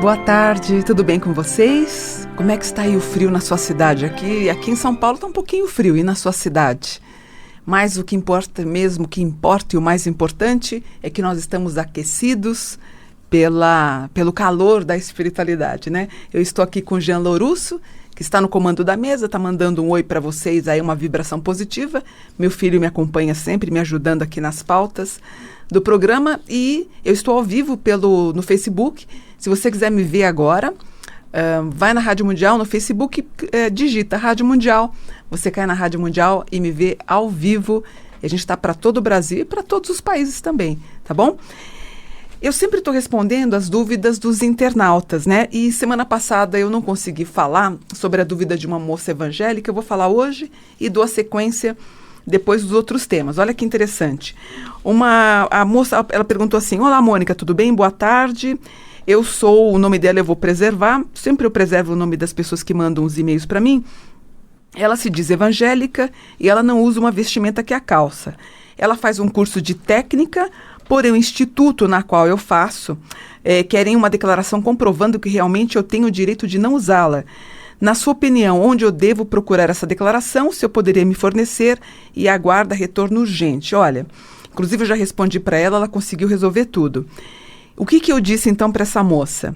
boa tarde, tudo bem com vocês? Como é que está aí o frio na sua cidade? Aqui em São Paulo está um pouquinho frio, e na sua cidade? Mas o que importa mesmo, o que importa e o mais importante é que nós estamos aquecidos pelo calor da espiritualidade, né? Eu estou aqui com o Jean Lourusso, que está no comando da mesa, está mandando um oi para vocês aí, uma vibração positiva. Meu filho me acompanha sempre, me ajudando aqui nas pautas do programa, e eu estou ao vivo no Facebook. Se você quiser me ver agora, vai na Rádio Mundial, no Facebook, digita Rádio Mundial, você cai na Rádio Mundial e me vê ao vivo. A gente está para todo o Brasil e para todos os países também, tá bom? Eu sempre estou respondendo as dúvidas dos internautas, né? E semana passada eu não consegui falar sobre a dúvida de uma moça evangélica. Eu vou falar hoje e dou a sequência depois dos outros temas. Olha que interessante. A moça, ela perguntou assim: olá, Mônica, tudo bem? Boa tarde. O nome dela eu vou preservar. Sempre eu preservo o nome das pessoas que mandam os e-mails para mim. Ela se diz evangélica e ela não usa uma vestimenta que é a calça. Ela faz um curso de técnica, porém o instituto na qual eu faço querem uma declaração comprovando que realmente eu tenho o direito de não usá-la. Na sua opinião, onde eu devo procurar essa declaração, se eu poderia me fornecer, e aguarda retorno urgente? Olha, inclusive eu já respondi para ela, ela conseguiu resolver tudo. O que eu disse então para essa moça?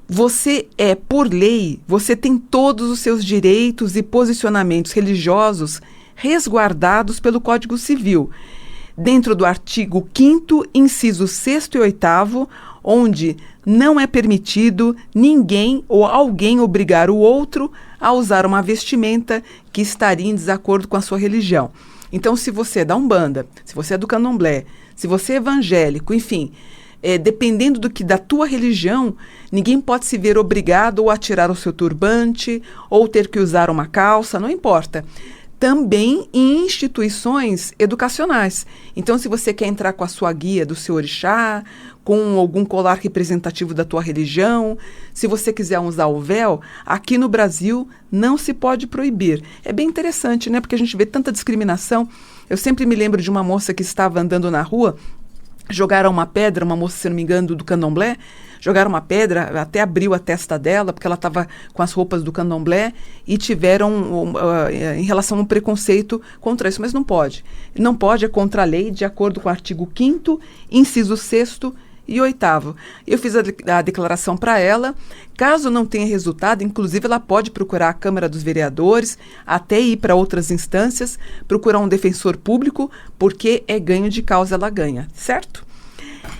Você por lei, você tem todos os seus direitos e posicionamentos religiosos resguardados pelo Código Civil, dentro do artigo 5º, incisos 6º e 8º, onde não é permitido ninguém ou alguém obrigar o outro a usar uma vestimenta que estaria em desacordo com a sua religião. Então, se você é da Umbanda, se você é do Candomblé, se você é evangélico, enfim, dependendo da tua religião, ninguém pode se ver obrigado ou a tirar o seu turbante, ou ter que usar uma calça, não importa. Também em instituições educacionais. Então, se você quer entrar com a sua guia do seu orixá, com algum colar representativo da tua religião, se você quiser usar o véu, aqui no Brasil não se pode proibir. É bem interessante, né? Porque a gente vê tanta discriminação. Eu sempre me lembro de uma moça que estava andando na rua, jogaram uma pedra, uma moça, se não me engano, do Candomblé, jogaram uma pedra, até abriu a testa dela, porque ela estava com as roupas do Candomblé, e tiveram, em relação a um preconceito contra isso. Mas não pode. Não pode, é contra a lei, de acordo com o artigo 5º, inciso 6º e 8º. Eu fiz a declaração para ela. Caso não tenha resultado, inclusive ela pode procurar a Câmara dos Vereadores, até ir para outras instâncias, procurar um defensor público, porque é ganho de causa, ela ganha, certo?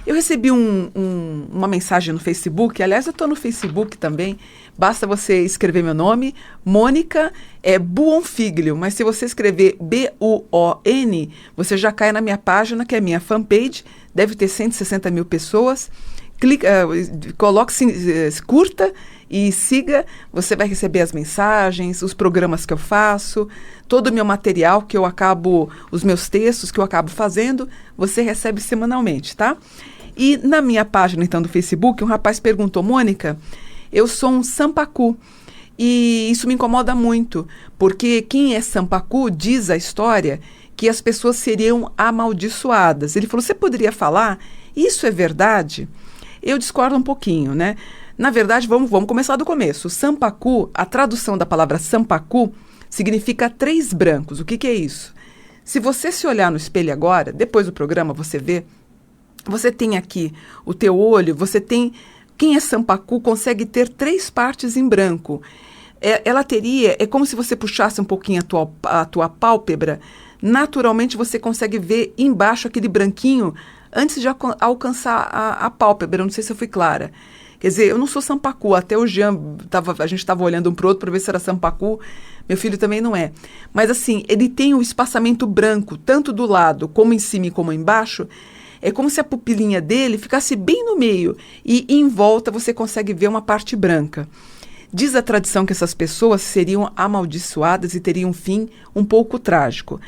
Eu recebi uma mensagem no Facebook, aliás, eu estou no Facebook também, basta você escrever meu nome, Mônica Buonfiglio, mas se você escrever B-U-O-N, você já cai na minha página, que é a minha fanpage, deve ter 160 mil pessoas. Curta e siga, você vai receber as mensagens, os programas que eu faço, todo o meu material os meus textos que eu acabo fazendo, você recebe semanalmente, tá? E na minha página, então, do Facebook, um rapaz perguntou: Mônica, eu sou um sampacu, e isso me incomoda muito, porque quem é sampacu diz a história que as pessoas seriam amaldiçoadas. Ele falou: você poderia falar? Isso é verdade? Eu discordo um pouquinho, né? Na verdade, vamos começar do começo. Sampacu, a tradução da palavra sampacu, significa 3 brancos. O que é isso? Se você se olhar no espelho agora, depois do programa você vê, você tem aqui o teu olho, você tem... Quem é sampacu consegue ter 3 partes em branco. É como se você puxasse um pouquinho a tua pálpebra, naturalmente você consegue ver embaixo aquele branquinho antes de alcançar a pálpebra. Eu não sei se eu fui clara. Quer dizer, eu não sou sampacu, até o Jean, a gente estava olhando um para o outro para ver se era sampacu, meu filho também não é. Mas assim, ele tem o espaçamento branco, tanto do lado, como em cima e como embaixo. É como se a pupilinha dele ficasse bem no meio, e em volta você consegue ver uma parte branca. Diz a tradição que essas pessoas seriam amaldiçoadas e teriam um fim um pouco trágico.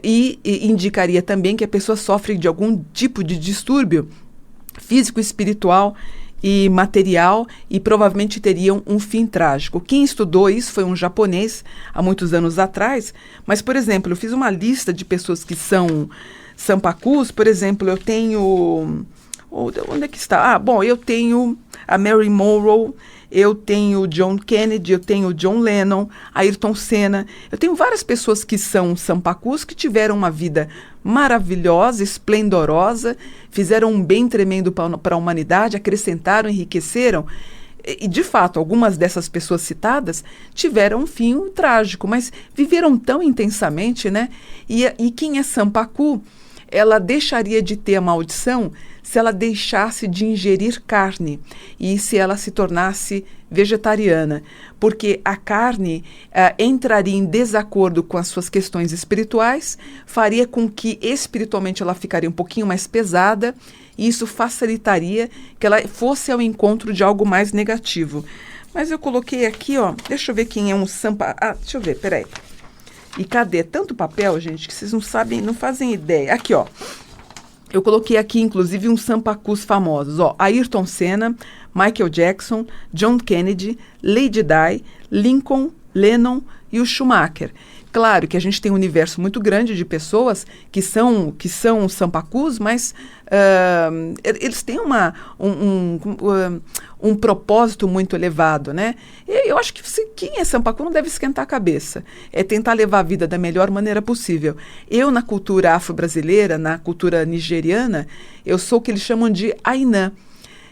E indicaria também que a pessoa sofre de algum tipo de distúrbio físico, espiritual e material, e provavelmente teriam um fim trágico. Quem estudou isso foi um japonês há muitos anos atrás, mas, por exemplo, eu fiz uma lista de pessoas que são sampacus. Por exemplo, eu tenho Onde é que está? Bom, eu tenho a Marilyn Monroe, eu tenho o John Kennedy, eu tenho o John Lennon, Ayrton Senna. Eu tenho várias pessoas que são sampacus, que tiveram uma vida maravilhosa, esplendorosa, fizeram um bem tremendo para a humanidade, acrescentaram, enriqueceram. E, de fato, algumas dessas pessoas citadas tiveram um fim trágico, mas viveram tão intensamente, né? E quem é sampacu, ela deixaria de ter a maldição se ela deixasse de ingerir carne e se ela se tornasse vegetariana, porque a carne entraria em desacordo com as suas questões espirituais, faria com que espiritualmente ela ficaria um pouquinho mais pesada, e isso facilitaria que ela fosse ao encontro de algo mais negativo. Mas eu coloquei aqui, deixa eu ver quem é um sampa... deixa eu ver, peraí. E cadê? Tanto papel, gente, que vocês não sabem, não fazem ideia. Aqui, eu coloquei aqui, inclusive, uns sampacus famosos. Ayrton Senna, Michael Jackson, John Kennedy, Lady Di, Lincoln, Lennon e o Schumacher. Claro que a gente tem um universo muito grande de pessoas que são sampacus, mas eles têm um propósito muito elevado, né? E eu acho que quem é sampacu não deve esquentar a cabeça. É tentar levar a vida da melhor maneira possível. Eu, na cultura afro-brasileira, na cultura nigeriana, eu sou o que eles chamam de Ainã.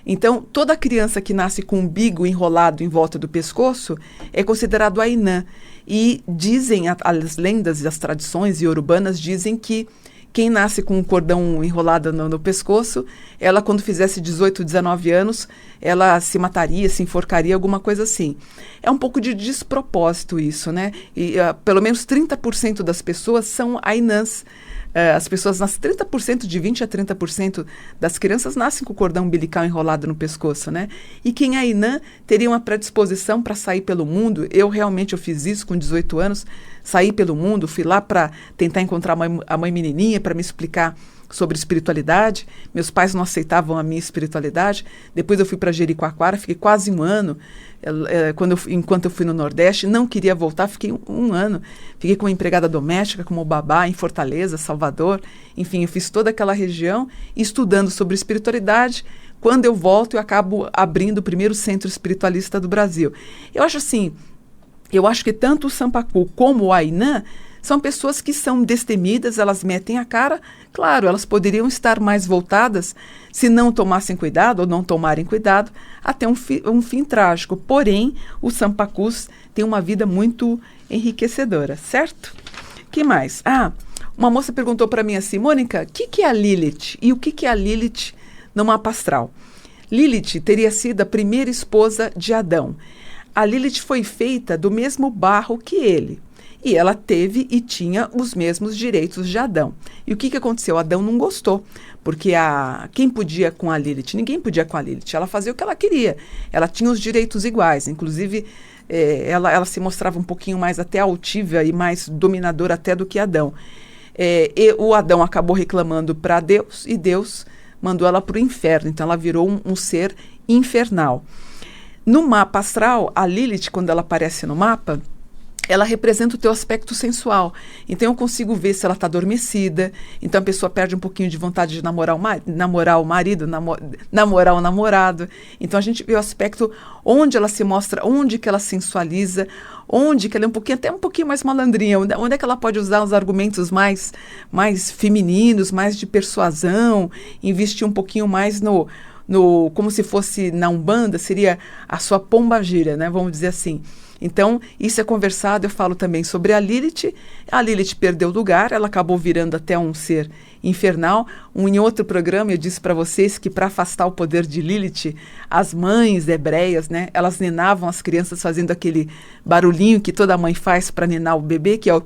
Então, toda criança que nasce com um umbigo enrolado em volta do pescoço é considerado Ainã. E dizem, as lendas e as tradições iorubanas dizem que quem nasce com um cordão enrolado no pescoço, ela, quando fizesse 18, 19 anos, ela se mataria, se enforcaria, alguma coisa assim. É um pouco de despropósito isso, né? E pelo menos 30% das pessoas são Ainãs. As pessoas nascem, 30%, de 20% a 30% das crianças nascem com o cordão umbilical enrolado no pescoço, né? E quem é Ainã teria uma predisposição para sair pelo mundo. Eu fiz isso com 18 anos, saí pelo mundo, fui lá para tentar encontrar a mãe menininha para me explicar sobre espiritualidade. Meus pais não aceitavam a minha espiritualidade. Depois eu fui para Jericoacoara, fiquei quase um ano. Enquanto eu fui no Nordeste, não queria voltar, fiquei um ano. Fiquei como empregada doméstica, como babá, em Fortaleza, Salvador. Enfim, eu fiz toda aquela região estudando sobre espiritualidade. Quando eu volto, eu acabo abrindo o primeiro centro espiritualista do Brasil. Eu acho que tanto o sampacu como o Ainã são pessoas que são destemidas, elas metem a cara. Claro, elas poderiam estar mais voltadas, se não tomassem cuidado ou não tomarem cuidado, até um fim trágico. Porém, os sampacus têm uma vida muito enriquecedora, certo? Que mais? Uma moça perguntou para mim assim, Mônica, o que é a Lilith? E o que é a Lilith no mapa astral? Lilith teria sido a primeira esposa de Adão. A Lilith foi feita do mesmo barro que ele. E ela teve e tinha os mesmos direitos de Adão. E o que aconteceu? Adão não gostou, porque quem podia com a Lilith? Ninguém podia com a Lilith. Ela fazia o que ela queria. Ela tinha os direitos iguais. Inclusive, ela se mostrava um pouquinho mais até altiva e mais dominadora até do que Adão. E o Adão acabou reclamando para Deus e Deus mandou ela para o inferno. Então, ela virou um ser infernal. No mapa astral, a Lilith, quando ela aparece no mapa, ela representa o teu aspecto sensual. Então, eu consigo ver se ela está adormecida. Então, a pessoa perde um pouquinho de vontade de namorar o marido, namorar o namorado. Então, a gente vê o aspecto onde ela se mostra, onde que ela sensualiza, onde que ela é até um pouquinho mais malandrinha, onde é que ela pode usar os argumentos mais femininos, mais de persuasão, investir um pouquinho mais como se fosse na Umbanda, seria a sua pombagira, né? Vamos dizer assim. Então, isso é conversado, eu falo também sobre a Lilith. A Lilith perdeu lugar, ela acabou virando até um ser infernal. Em outro programa eu disse para vocês que para afastar o poder de Lilith, as mães hebreias, né, elas ninavam as crianças fazendo aquele barulhinho que toda mãe faz para ninar o bebê, que é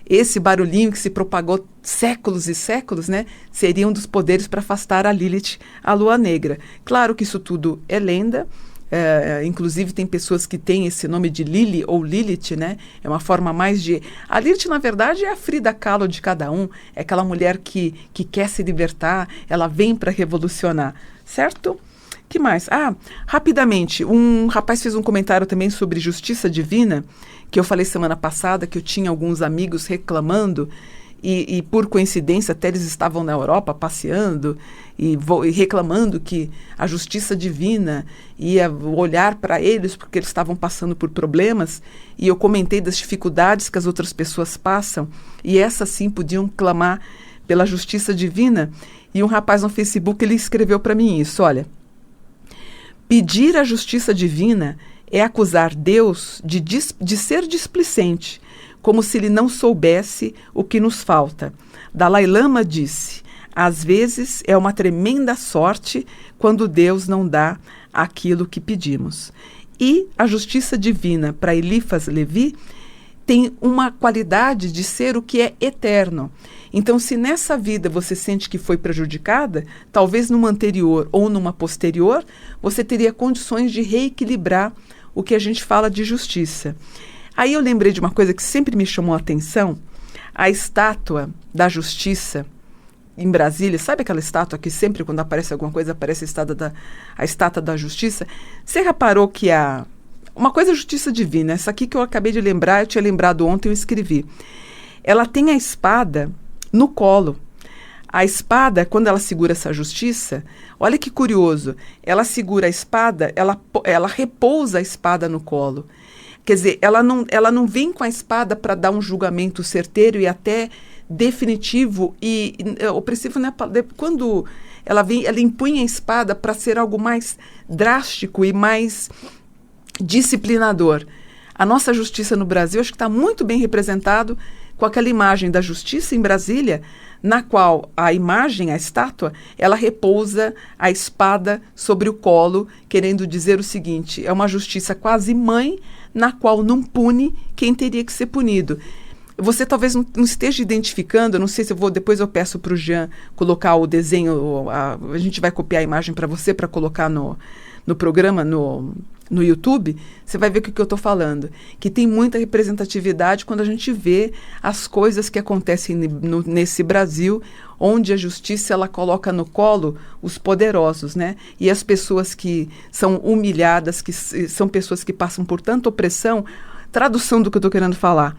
esse barulhinho que se propagou séculos e séculos, né, seria um dos poderes para afastar a Lilith, a lua negra. Claro que isso tudo é lenda. Inclusive tem pessoas que têm esse nome de Lili ou Lilith, né? É uma forma mais de... A Lilith, na verdade, é a Frida Kahlo de cada um. É aquela mulher que quer se libertar, ela vem para revolucionar, certo? Que mais? Rapidamente, um rapaz fez um comentário também sobre justiça divina, que eu falei semana passada, que eu tinha alguns amigos reclamando, e por coincidência até eles estavam na Europa passeando e reclamando que a justiça divina ia olhar para eles porque eles estavam passando por problemas, e eu comentei das dificuldades que as outras pessoas passam, e essas sim podiam clamar pela justiça divina. E um rapaz no Facebook, ele escreveu para mim isso: olha, pedir a justiça divina é acusar Deus de ser displicente, como se ele não soubesse o que nos falta. Dalai Lama disse: às vezes é uma tremenda sorte quando Deus não dá aquilo que pedimos. E a justiça divina, para Eliphas Levi, tem uma qualidade de ser o que é eterno. Então, se nessa vida você sente que foi prejudicada, talvez numa anterior ou numa posterior, você teria condições de reequilibrar o que a gente fala de justiça. Aí eu lembrei de uma coisa que sempre me chamou a atenção: a estátua da justiça em Brasília. Sabe aquela estátua que sempre quando aparece alguma coisa, aparece a estátua da justiça? Você reparou que uma coisa é justiça divina, essa aqui que eu acabei de lembrar, eu tinha lembrado ontem, eu escrevi. Ela tem a espada no colo. A espada, quando ela segura essa justiça, olha que curioso, ela segura a espada, ela repousa a espada no colo. Quer dizer, ela não vem com a espada para dar um julgamento certeiro e até definitivo e opressivo, né? Quando ela vem, ela empunha a espada para ser algo mais drástico e mais disciplinador. A nossa justiça no Brasil, acho que está muito bem representado com aquela imagem da justiça em Brasília, na qual a imagem, a estátua, ela repousa a espada sobre o colo, querendo dizer o seguinte: é uma justiça quase mãe, na qual não pune quem teria que ser punido. Você talvez não esteja identificando, não sei se depois eu peço para o Jean colocar o desenho, a gente vai copiar a imagem para você, para colocar no programa, no YouTube, você vai ver o que eu estou falando, que tem muita representatividade quando a gente vê as coisas que acontecem nesse Brasil, onde a justiça ela coloca no colo os poderosos, né? E as pessoas que são humilhadas, que são pessoas que passam por tanta opressão. Tradução do que eu estou querendo falar.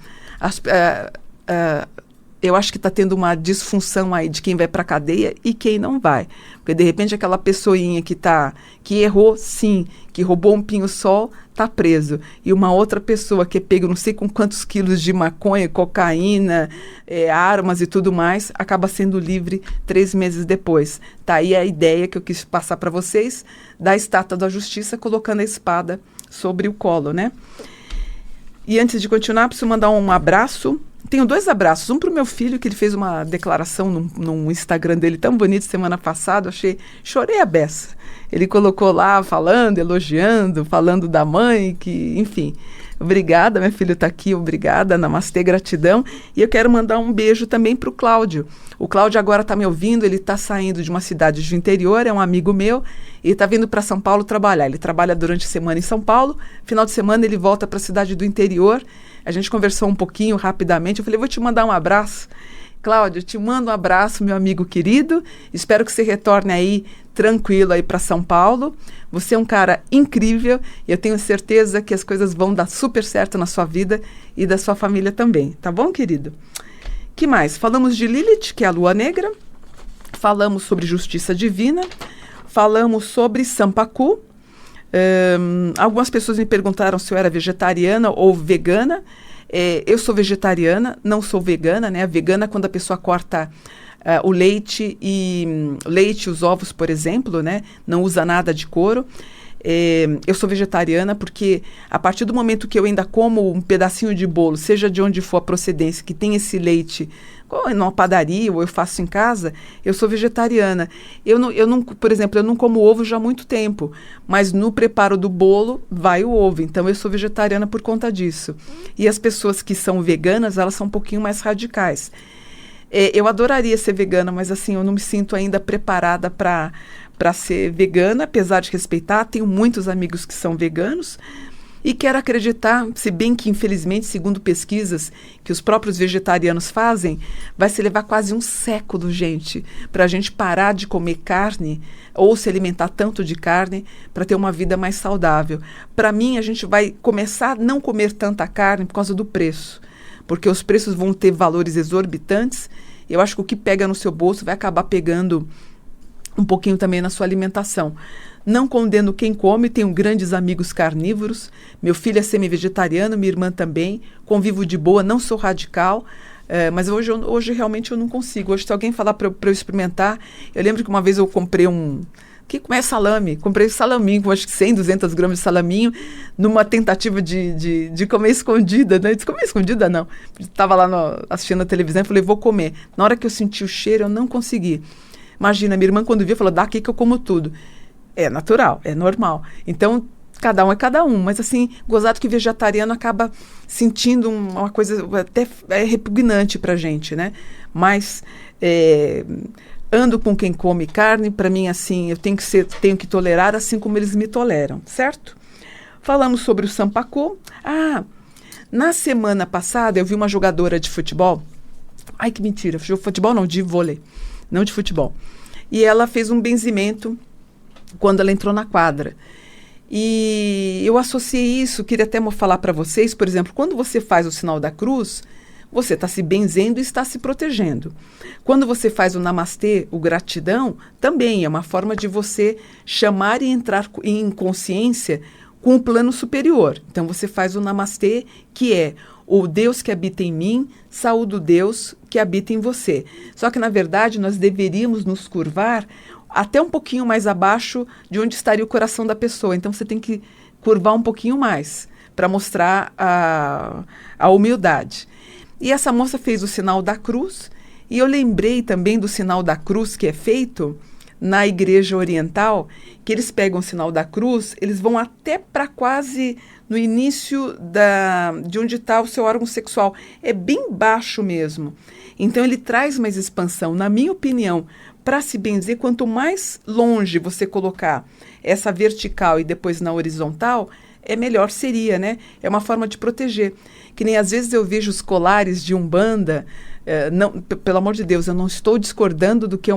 Eu acho que está tendo uma disfunção aí de quem vai para a cadeia e quem não vai. Porque, de repente, aquela pessoinha que errou, sim, que roubou um pinho-sol, está preso. E uma outra pessoa que é pego não sei com quantos quilos de maconha, cocaína, armas e tudo mais, acaba sendo livre 3 meses depois. Tá aí a ideia que eu quis passar para vocês da estátua da justiça colocando a espada sobre o colo, né? E antes de continuar, preciso mandar um abraço. Tenho 2 abraços. Um para o meu filho, que ele fez uma declaração no Instagram dele tão bonito semana passada. Chorei a beça. Ele colocou lá, falando, elogiando, falando da mãe, que, enfim. Obrigada, meu filho está aqui, obrigada, namastê, gratidão. E eu quero mandar um beijo também para o Cláudio. O Cláudio agora está me ouvindo, ele está saindo de uma cidade do interior, é um amigo meu, e está vindo para São Paulo trabalhar. Ele trabalha durante a semana em São Paulo, final de semana ele volta para a cidade do interior. A gente conversou um pouquinho rapidamente, eu falei, vou te mandar um abraço. Cláudio, te mando um abraço, meu amigo querido. Espero que você retorne aí tranquilo aí para São Paulo. Você é um cara incrível e eu tenho certeza que as coisas vão dar super certo na sua vida e da sua família também. Tá bom, querido? Que mais? Falamos de Lilith, que é a lua negra. Falamos sobre justiça divina. Falamos sobre Sampaku. Algumas pessoas me perguntaram se eu era vegetariana ou vegana. Eu sou vegetariana, não sou vegana, né? Vegana é quando a pessoa corta o leite os ovos, por exemplo, né? Não usa nada de couro. Eu sou vegetariana porque a partir do momento que eu ainda como um pedacinho de bolo, seja de onde for a procedência, que tem esse leite, numa padaria ou eu faço em casa, eu sou vegetariana. Eu não, por exemplo, eu não como ovo já há muito tempo, mas no preparo do bolo vai o ovo, então eu sou vegetariana por conta disso. E as pessoas que são veganas, elas são um pouquinho mais radicais. Eu adoraria ser vegana, mas assim, eu não me sinto ainda preparada para ser vegana, apesar de respeitar. Tenho muitos amigos que são veganos e quero acreditar, se bem que, infelizmente, segundo pesquisas que os próprios vegetarianos fazem, vai se levar quase um século, gente, para a gente parar de comer carne ou se alimentar tanto de carne para ter uma vida mais saudável. Para mim, a gente vai começar a não comer tanta carne por causa do preço. porque os preços vão ter valores exorbitantes. Eu acho que o que pega no seu bolso vai acabar pegando um pouquinho também na sua alimentação. Não condeno quem come, tenho grandes amigos carnívoros. Meu filho é semi-vegetariano, minha irmã também. Convivo de boa, não sou radical. Mas hoje realmente eu não consigo. Hoje, se alguém falar para eu experimentar... Eu lembro que uma vez eu comprei como é salame? Comprei salaminho, com acho que 100, 200 gramas de salaminho, numa tentativa de comer escondida, né? Eu disse, comer escondida não. Estava lá assistindo a televisão e falei, vou comer. Na hora que eu senti o cheiro, eu não consegui. Imagina, minha irmã quando viu, falou, daqui que eu como tudo. É natural, é normal. Então, cada um é cada um. Mas assim, gozado que vegetariano acaba sentindo uma coisa até repugnante pra gente, né? Mas... ando com quem come carne, para mim, assim, eu tenho que tolerar assim como eles me toleram, certo? Falamos sobre o Sampaku. Na semana passada eu vi uma jogadora de futebol. Ai, que mentira. Futebol não, de vôlei. Não de futebol. E ela fez um benzimento quando ela entrou na quadra. E eu associei isso, queria até falar para vocês, por exemplo, quando você faz o sinal da cruz... Você está se benzendo e está se protegendo. Quando você faz o namastê, o gratidão, também é uma forma de você chamar e entrar em consciência com o plano superior. Então, você faz o namastê, que é o Deus que habita em mim, saúde o Deus que habita em você. Só que, na verdade, nós deveríamos nos curvar até um pouquinho mais abaixo de onde estaria o coração da pessoa. Então, você tem que curvar um pouquinho mais para mostrar a humildade. E essa moça fez o sinal da cruz, e eu lembrei também do sinal da cruz que é feito na igreja oriental, que eles pegam o sinal da cruz, eles vão até para quase no início de onde está o seu órgão sexual. É bem baixo mesmo. Então ele traz mais expansão. Na minha opinião, para se benzer, quanto mais longe você colocar essa vertical e depois na horizontal, melhor seria, né? É uma forma de proteger. Que nem às vezes eu vejo os colares de Umbanda, pelo amor de Deus, eu não estou discordando do que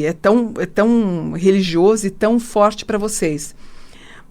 é tão religioso e tão forte para vocês.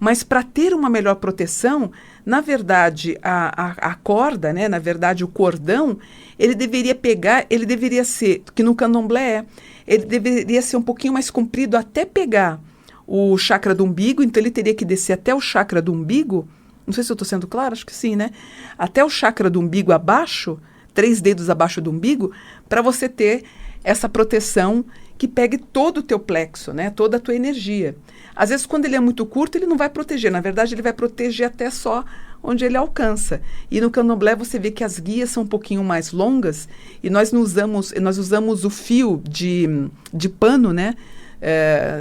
Mas para ter uma melhor proteção, na verdade, a corda, né? Na verdade, o cordão, ele deveria ser, que no candomblé ele deveria ser um pouquinho mais comprido até pegar o chakra do umbigo, então ele teria que descer até o chakra do umbigo. Não sei se eu estou sendo clara, acho que sim, né? Até o chakra do umbigo abaixo, 3 dedos abaixo do umbigo, para você ter essa proteção que pegue todo o teu plexo, né? Toda a tua energia. Às vezes, quando ele é muito curto, ele não vai proteger. Na verdade, ele vai proteger até só onde ele alcança. E no candomblé você vê que as guias são um pouquinho mais longas e nós usamos o fio de pano, né?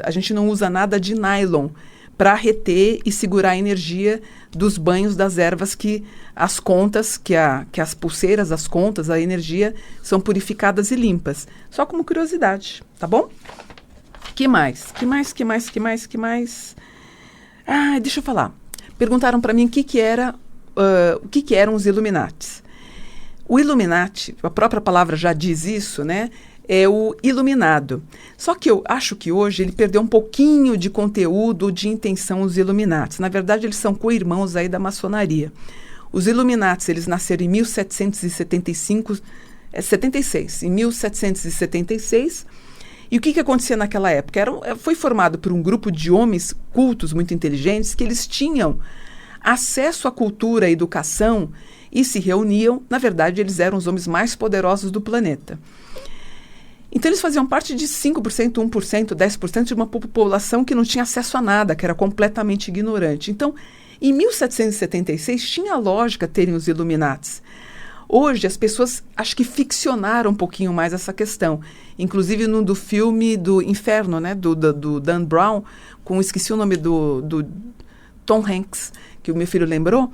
A gente não usa nada de nylon para reter e segurar a energia dos banhos das ervas, que as contas, que as pulseiras, as contas, a energia são purificadas e limpas. Só como curiosidade, tá bom? Que mais? Deixa eu falar. Perguntaram para mim o que eram os Illuminatis. O Illuminati, a própria palavra já diz isso, né? É o iluminado. Só que eu acho que hoje ele perdeu um pouquinho de conteúdo, de intenção, os Illuminatis. Na verdade, eles são co-irmãos aí da maçonaria. Os Illuminatis, eles nasceram em 1776. Em 1776. E o que acontecia naquela época? Foi formado por um grupo de homens cultos, muito inteligentes, que eles tinham acesso à cultura, à educação e se reuniam. Na verdade, eles eram os homens mais poderosos do planeta. Então, eles faziam parte de 5%, 1%, 10% de uma população que não tinha acesso a nada, que era completamente ignorante. Então, em 1776, tinha lógica terem os Illuminatis. Hoje, as pessoas acho que ficcionaram um pouquinho mais essa questão. Inclusive, do filme do Inferno, né, do Dan Brown, esqueci o nome do Tom Hanks, que o meu filho lembrou,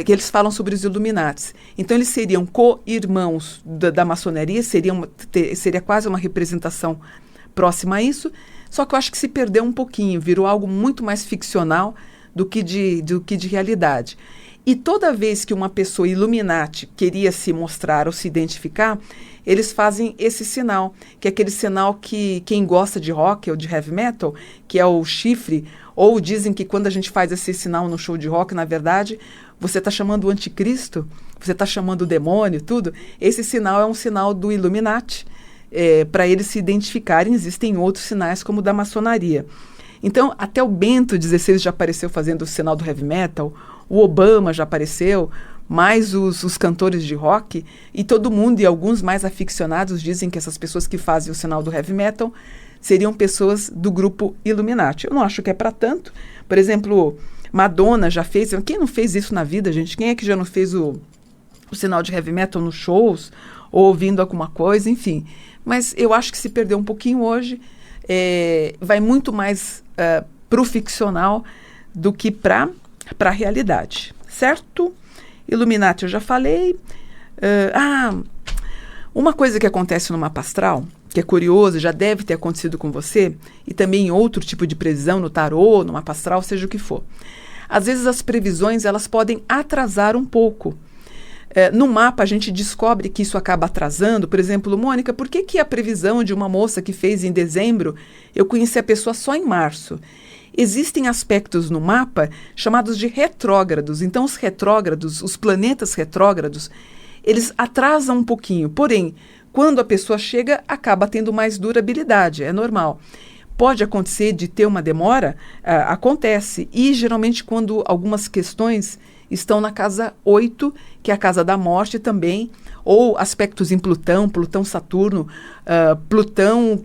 que eles falam sobre os Illuminatis. Então, eles seriam co-irmãos da maçonaria, seria quase uma representação próxima a isso, só que eu acho que se perdeu um pouquinho, virou algo muito mais ficcional do que de realidade. E toda vez que uma pessoa Illuminati queria se mostrar ou se identificar, eles fazem esse sinal, que é aquele sinal que quem gosta de rock ou de heavy metal, que é o chifre, ou dizem que quando a gente faz esse sinal no show de rock, na verdade, você está chamando o anticristo, você está chamando o demônio, tudo, esse sinal é um sinal do Illuminati, para eles se identificarem. Existem outros sinais como o da maçonaria. Então, até o Bento XVI já apareceu fazendo o sinal do heavy metal, o Obama já apareceu, mais os cantores de rock, e todo mundo, e alguns mais aficionados, dizem que essas pessoas que fazem o sinal do heavy metal seriam pessoas do grupo Illuminati. Eu não acho que é para tanto. Por exemplo, Madonna já fez. Quem não fez isso na vida, gente? Quem é que já não fez o sinal de heavy metal nos shows, ou ouvindo alguma coisa, enfim. Mas eu acho que se perdeu um pouquinho hoje. Vai muito mais para o ficcional do que para a realidade, certo? Illuminati eu já falei. Uma coisa que acontece no mapa astral, que é curioso, já deve ter acontecido com você, e também em outro tipo de previsão, no tarô, no mapa astral, seja o que for. Às vezes as previsões elas podem atrasar um pouco. No mapa a gente descobre que isso acaba atrasando. Por exemplo, Mônica, por que a previsão de uma moça que fez em dezembro, eu conheci a pessoa só em março? Existem aspectos no mapa chamados de retrógrados. Então, os retrógrados, os planetas retrógrados, eles atrasam um pouquinho. Porém, quando a pessoa chega, acaba tendo mais durabilidade. É normal. Pode acontecer de ter uma demora? Acontece. E, geralmente, quando algumas questões estão na casa 8, que é a casa da morte também, ou aspectos em Plutão, Plutão-Saturno, Plutão,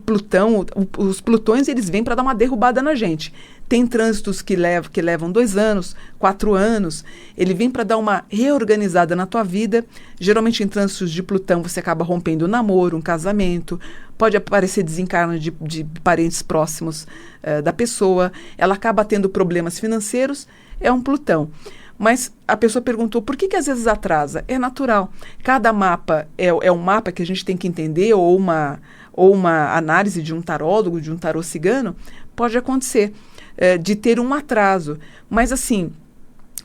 os Plutões eles vêm para dar uma derrubada na gente. Tem trânsitos que levam 2 anos, 4 anos, ele vem para dar uma reorganizada na tua vida. Geralmente em trânsitos de Plutão você acaba rompendo um namoro, um casamento, pode aparecer desencarno de parentes próximos da pessoa, ela acaba tendo problemas financeiros, é um Plutão. Mas a pessoa perguntou, por que às vezes atrasa? É natural. Cada mapa é um mapa que a gente tem que entender, ou uma análise de um tarólogo, de um tarô cigano, pode acontecer, de ter um atraso. Mas assim,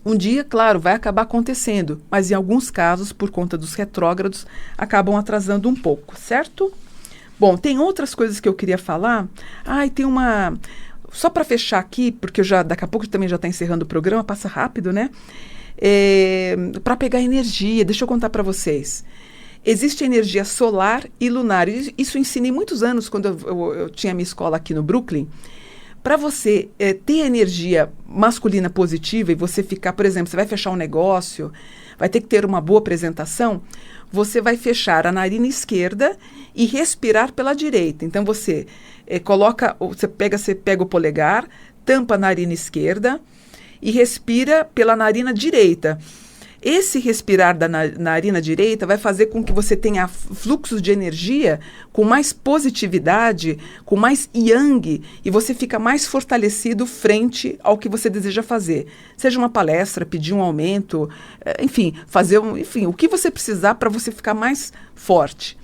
um dia, claro, vai acabar acontecendo, mas em alguns casos, por conta dos retrógrados, acabam atrasando um pouco, certo? Bom, tem outras coisas que eu queria falar. Tem uma... Só para fechar aqui, porque daqui a pouco também já está encerrando o programa, passa rápido, né? Para pegar energia, deixa eu contar para vocês. Existe energia solar e lunar. Isso eu ensinei muitos anos, quando eu tinha minha escola aqui no Brooklyn. Para você ter energia masculina positiva e você ficar, por exemplo, você vai fechar um negócio, vai ter que ter uma boa apresentação, você vai fechar a narina esquerda e respirar pela direita. Então você você pega o polegar, tampa a narina esquerda e respira pela narina direita. Esse respirar da narina direita vai fazer com que você tenha fluxos de energia com mais positividade, com mais yang, e você fica mais fortalecido frente ao que você deseja fazer. Seja uma palestra, pedir um aumento, enfim, o que você precisar para você ficar mais forte.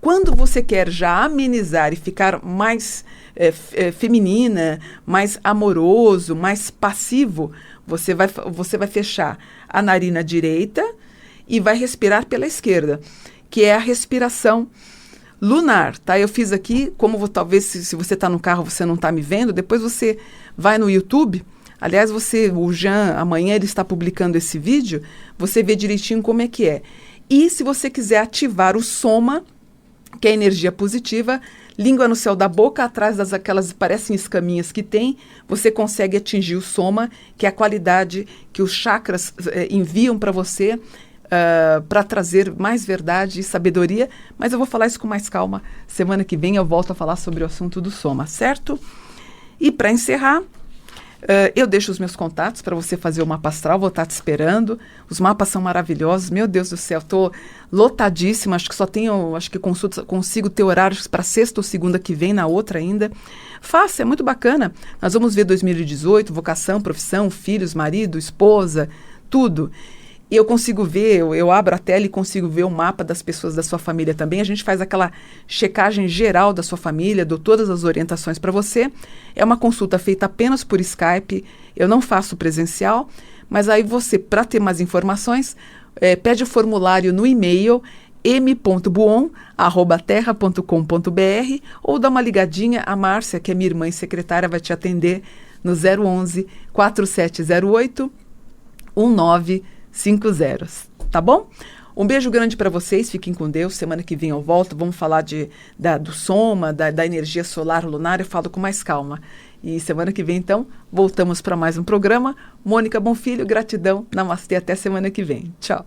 Quando você quer já amenizar e ficar mais feminina, mais amoroso, mais passivo, você vai fechar a narina direita e vai respirar pela esquerda, que é a respiração lunar, tá? Eu fiz aqui, talvez se você está no carro você não está me vendo, depois você vai no YouTube. Aliás, o Jean, amanhã ele está publicando esse vídeo, você vê direitinho como é que é. E se você quiser ativar o soma, que é a energia positiva, língua no céu da boca, atrás daquelas parecem escaminhas que tem, você consegue atingir o soma, que é a qualidade que os chakras enviam para você, para trazer mais verdade e sabedoria. Mas eu vou falar isso com mais calma. Semana que vem eu volto a falar sobre o assunto do soma, certo? E para encerrar, eu deixo os meus contatos para você fazer o mapa astral, vou estar te esperando. Os mapas são maravilhosos, meu Deus do céu, estou lotadíssima, acho que consigo ter horários para sexta ou segunda que vem, na outra ainda. Faça, é muito bacana. Nós vamos ver 2018, vocação, profissão, filhos, marido, esposa, tudo. E eu consigo ver, eu abro a tela e consigo ver o mapa das pessoas da sua família também. A gente faz aquela checagem geral da sua família, dou todas as orientações para você. É uma consulta feita apenas por Skype, eu não faço presencial, mas aí você, para ter mais informações, pede o formulário no e-mail m.buon@terra.com.br ou dá uma ligadinha, a Márcia, que é minha irmã e secretária, vai te atender no 011 4708 19 5 zeros, tá bom? Um beijo grande para vocês, fiquem com Deus. Semana que vem eu volto, vamos falar do soma, da energia solar lunar, eu falo com mais calma. E semana que vem, então, voltamos para mais um programa. Mônica Bonfilho, gratidão, namastê, até semana que vem. Tchau.